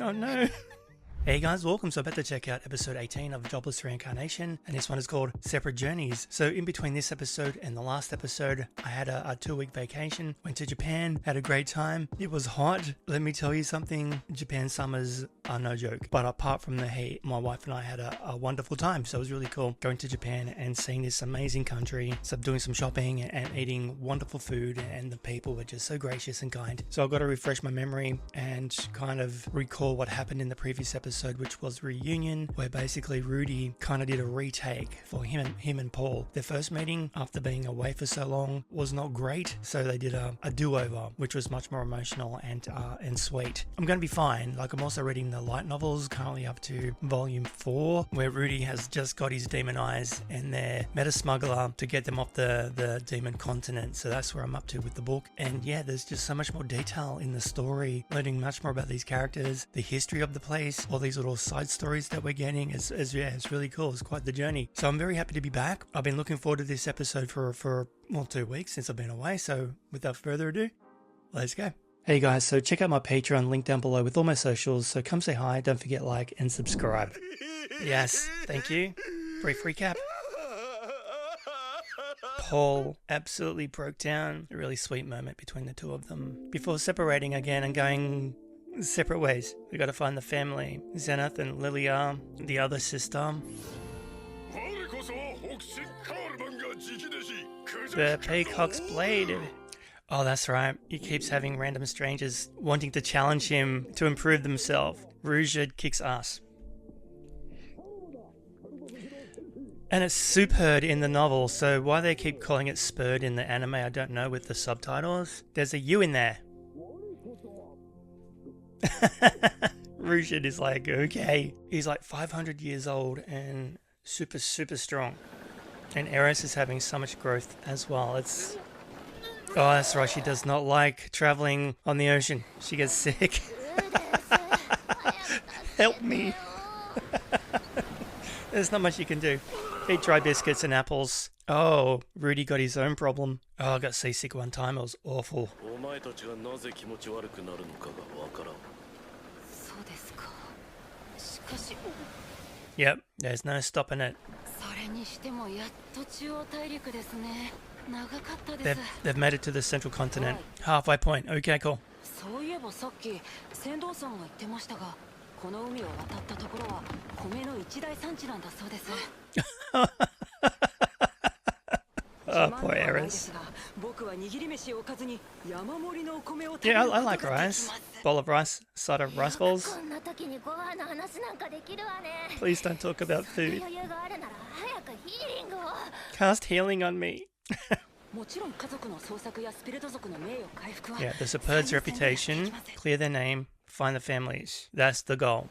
Oh no. Hey guys, welcome. So about to check out episode 18 of Jobless Reincarnation, and this one is called Separate Journeys. So in between this episode and the last episode, I had a 2-week vacation, went to Japan, had a great time. It was hot. Let me tell you something, Japan summers are no joke. But apart from the heat, my wife and I had a wonderful time. So it was really cool going to Japan and seeing this amazing country, so doing some shopping and eating wonderful food, and the people were just so gracious and kind. So I've got to refresh my memory and kind of recall what happened in the previous episode, which was Reunion, where basically Rudy kind of did a retake for him and Paul. Their first meeting after being away for so long was not great, so they did a do-over, which was much more emotional and sweet. I'm going to be fine. Like, I'm also reading the light novels, currently up to volume 4, where Rudy has just got his demon eyes and they're met a smuggler to get them off the demon continent. So that's where I'm up to with the book. And yeah, there's just so much more detail in the story, learning much more about these characters, the history of the place, all these little side stories that we're getting. It's really cool. It's quite the journey. So I'm very happy to be back. I've been looking forward to this episode for 2 weeks since I've been away. So without further ado, let's go. Hey guys, so check out my Patreon, link down below with all my socials. So come say hi, don't forget like and subscribe. Yes, thank you. Brief recap. Paul absolutely broke down. A really sweet moment between the two of them before separating again and going separate ways. We got to find the family. Zenith and Lilia, the other sister. The Peacock's blade. Oh, that's right. He keeps having random strangers wanting to challenge him to improve themselves. Rouged kicks ass. And it's Superd in the novel, so why they keep calling it Spurd in the anime, I don't know with the subtitles. There's a U in there. Rouged is like, okay. He's like 500 years old and super strong. And Eris is having so much growth as well. Oh, that's right. She does not like traveling on the ocean. She gets sick. Help me. There's not much you can do. Eat dry biscuits and apples. Oh, Rudy got his own problem. Oh, I got seasick one time. It was awful. Yep, there's no stopping it. They've made it to the central continent. Halfway point. Okay, cool. Oh, poor Eris. Yeah, I like rice. Bowl of rice, side of rice balls. Please don't talk about food. Cast healing on me. Yeah, the Superd's reputation, clear their name, find the families. That's the goal.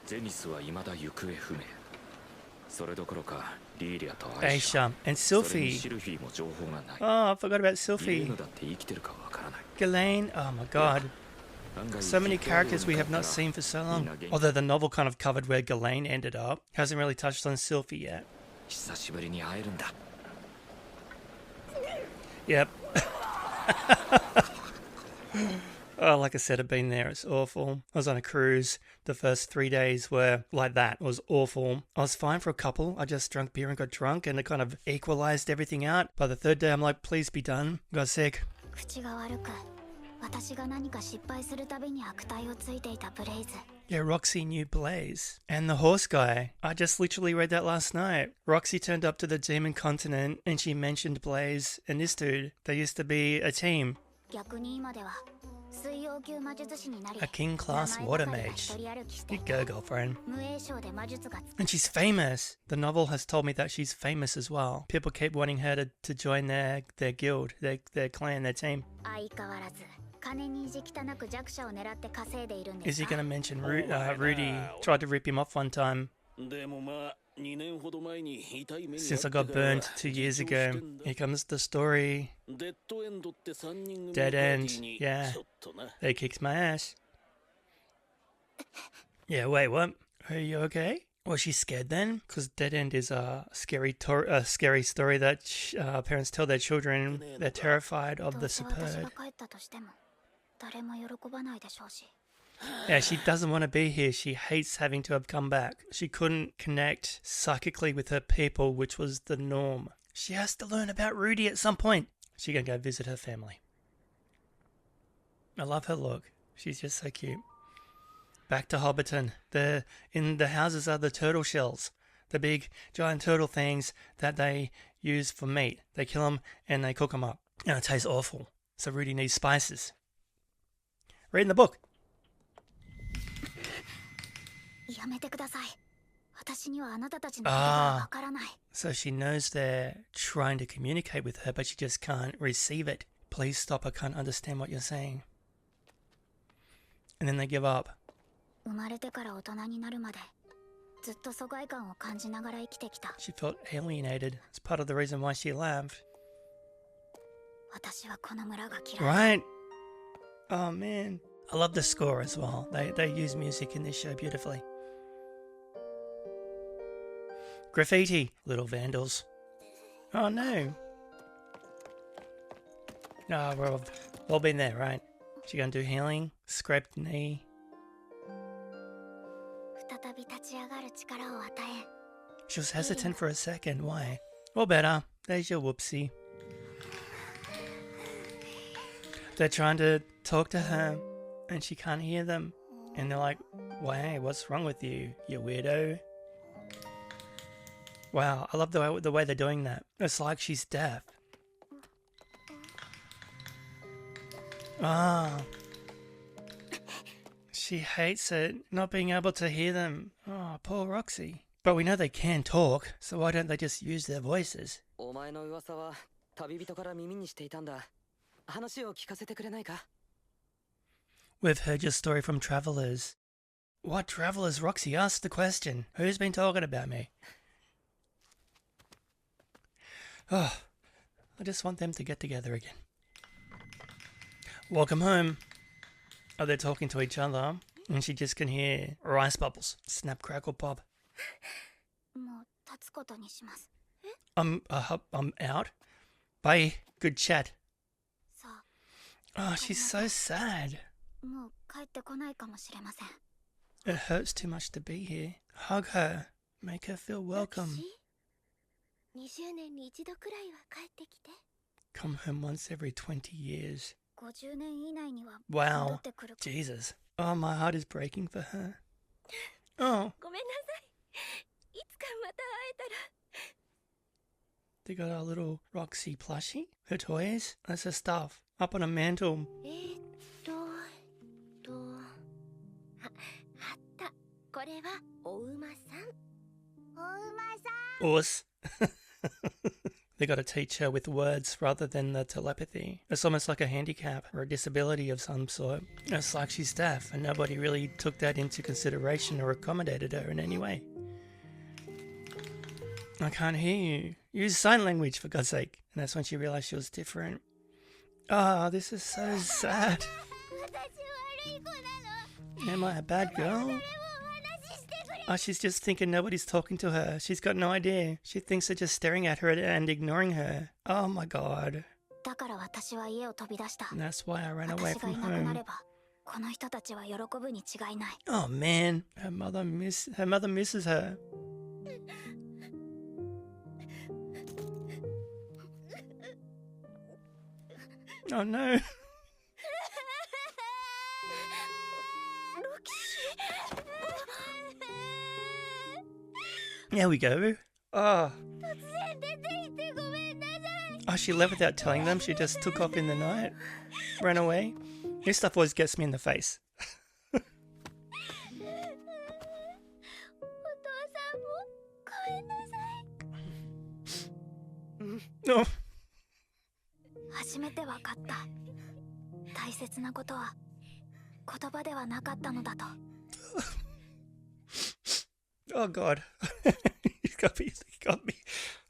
Aisha and Sylphie. Oh, I forgot about Sylphie. Ghislaine. Oh my god. So many characters we have not seen for so long. Although the novel kind of covered where Ghislaine ended up. Hasn't really touched on Sylphie yet. Yep. Oh, like I said, I've been there. It's awful. I was on a cruise. The first 3 days were like that. It was awful. I was fine for a couple. I just drank beer and got drunk, and it kind of equalized everything out. By the third day, I'm like, please be done. Got sick. Yeah, Roxy knew Blaze. And the horse guy. I just literally read that last night. Roxy turned up to the demon continent and she mentioned Blaze and this dude. They used to be a team. A king-class water mage. You go, girlfriend. And she's famous. The novel has told me that she's famous as well. People keep wanting her to join their guild, their clan, their team. Is he going to mention Rudy tried to rip him off one time? Since I got burned 2 years ago, here comes the story. Dead end. Yeah, they kicked my ass. Yeah, wait, what? Are you okay? Was she scared then? Because Dead End is a scary story that parents tell their children. They're terrified of the Superd. Yeah, she doesn't want to be here. She hates having to have come back. She couldn't connect psychically with her people, which was the norm. She has to learn about Rudy at some point. She's going to go visit her family. I love her look. She's just so cute. Back to Hobbiton. In the houses are the turtle shells. The big giant turtle things that they use for meat. They kill them and they cook them up. And it tastes awful. So Rudy needs spices. Read in the book. So she knows they're trying to communicate with her, but she just can't receive it. Please stop, I can't understand what you're saying. And then they give up. She felt alienated. It's part of the reason why she left. Right. Oh man. I love the score as well. They use music in this show beautifully. Graffiti, little vandals. Oh no. No, we've all been there, right? She gonna do healing? Scraped knee. She was hesitant for a second. Why? All better. There's your whoopsie. They're trying to talk to her and she can't hear them. And they're like, "Why? What's wrong with you, you weirdo?" Wow, I love the way they're doing that. It's like she's deaf. Ah. She hates it, not being able to hear them. Oh, poor Roxy. But we know they can talk, so why don't they just use their voices? We've heard your story from travelers. What travelers? Roxy asked the question. Who's been talking about me? Oh, I just want them to get together again. Welcome home. Oh, they're talking to each other, and she just can hear rice bubbles. Snap, crackle, pop. I'm out. Bye. Good chat. Oh, she's so sad. It hurts too much to be here. Hug her. Make her feel welcome. Come home once every 20 years. Wow. Jesus. Oh, my heart is breaking for her. Oh. They got our little Roxy plushie. Her toys. That's her stuff. Up on a mantle. Us. They got to teach her with words rather than the telepathy. It's almost like a handicap or a disability of some sort. It's like she's deaf and nobody really took that into consideration or accommodated her in any way. I can't hear you. Use sign language, for God's sake. And that's when she realized she was different. Oh, this is so sad. Am I a bad girl? Oh, she's just thinking nobody's talking to her. She's got no idea. She thinks they're just staring at her and ignoring her. Oh my God. And that's why I ran away from home. Oh man, her mother misses her. Oh no. There we go. Oh. Oh, she left without telling them. She just took off in the night. Ran away. This stuff always gets me in the face. No. Oh God. You got me.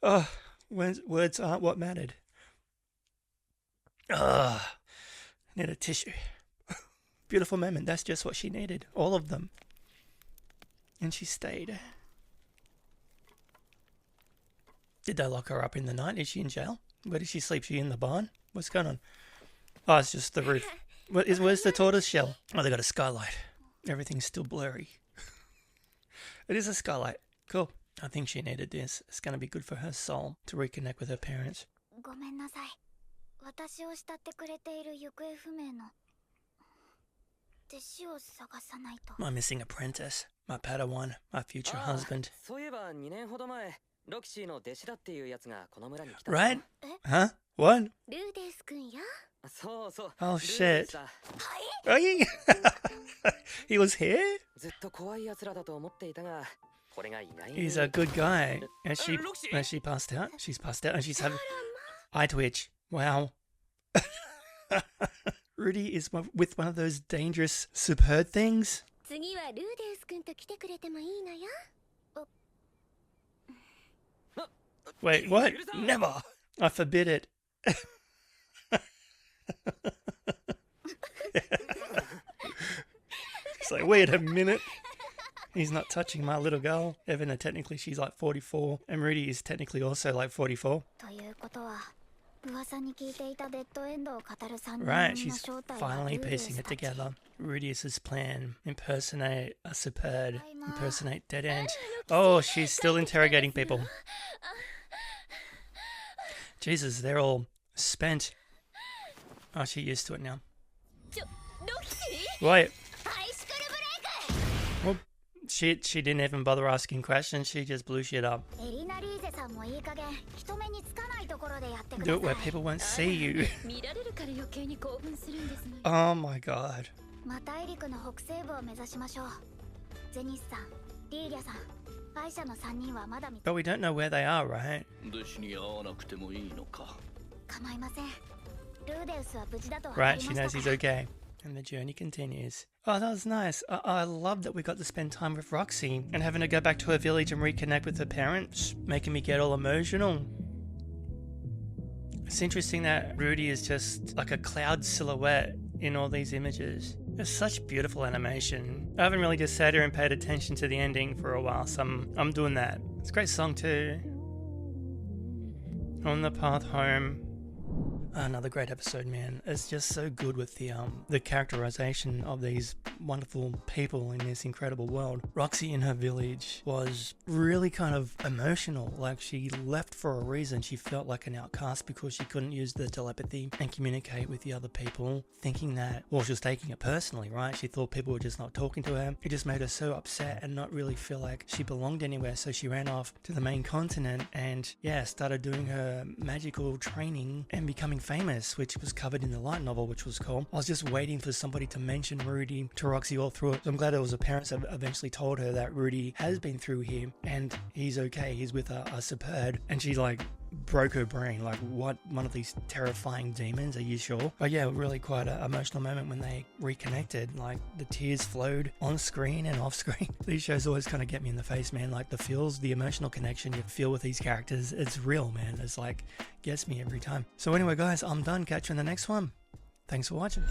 Oh, words aren't what mattered. I need a tissue. Beautiful moment. That's just what she needed. All of them. And she stayed. Did they lock her up in the night? Is she in jail? Where did she sleep? She in the barn? What's going on? Oh, it's just the roof. Where's the tortoise shell? Oh, they got a skylight. Everything's still blurry. It is a skylight. Cool. I think she needed this. It's going to be good for her soul to reconnect with her parents. ごめんなさい。私を慕ってくれている行方不明の弟子を探さないと。 My missing apprentice, my Padawan, my future husband. そういえば2年ほど前、ロキシーの弟子だっていうやつがこの村に来た。 Right? Huh? What? ルーデス君や。そうそう。 Oh shit. Oh, yeah. He was here? ずっと怖い奴らだと思っていたが、これが意外に。 He's a good guy. And she passed out. She's passed out and she's having eye twitch. Wow. Rudy is with one of those dangerous superb things. 次はルーデス君と来てくれてもいいのよ。 Wait, what? Never. I forbid it. It's like, wait a minute. He's not touching my little girl. Even though technically she's like 44. And Rudy is technically also like 44. ということは、噂に聞いていたデッドエンドを語る3人 Right, の she's 正体は finally ルーデス piecing it たち。 together. Rudeus's plan. Impersonate a superb. Impersonate dead end. Oh, she's still interrogating people. Jesus, they're all spent. Oh, she's used to it now. Wait. Well, she didn't even bother asking questions. She just blew shit up. エリナ・リーゼさんもいい加減人目につかないところでやってく Do だ it さ where い。 people won't see you. 見られるから余計に興奮するんですね。 Oh my god. また大陸の北西部を目指しましょう。ゼニスさん、リーリャさん、敗者の3人はまだ見つ But we don't know where they are, right? 弟子に会わなくてもいいのか。構いません。ルーデウスは無事だと分か Right, り she ま knows した he's から。 okay. And the journey continues. Oh, that was nice. I love that we got to spend time with Roxy and having to go back to her village and reconnect with her parents, making me get all emotional. It's interesting that Rudy is just like a cloud silhouette in all these images. It's such beautiful animation. I haven't really just sat here and paid attention to the ending for a while, so I'm doing that. It's a great song too. On the path home. Another great episode, man. It's just so good with the characterization of these wonderful people in this incredible world. Roxy in her village was really kind of emotional. Like, she left for a reason. She felt like an outcast because she couldn't use the telepathy and communicate with the other people, thinking that, well, she was taking it personally, right? She thought people were just not talking to her. It just made her so upset and not really feel like she belonged anywhere. So she ran off to the main continent and, yeah, started doing her magical training and becoming famous, which was covered in the light novel, which was cool. I was just waiting for somebody to mention Rudy to Roxy all through it. So I'm glad it was her parents that eventually told her that Rudy has been through here and he's okay. He's with a superb. And she like broke her brain. Like, what? One of these terrifying demons? Are you sure? But yeah, really quite an emotional moment when they reconnected. Like, the tears flowed on screen and off screen. These shows always kind of get me in the face, man. Like, the feels, the emotional connection you feel with these characters, it's real, man. It's like, gets me every time. So anyway, guys, I'm done. Catch you in the next one. Thanks for watching.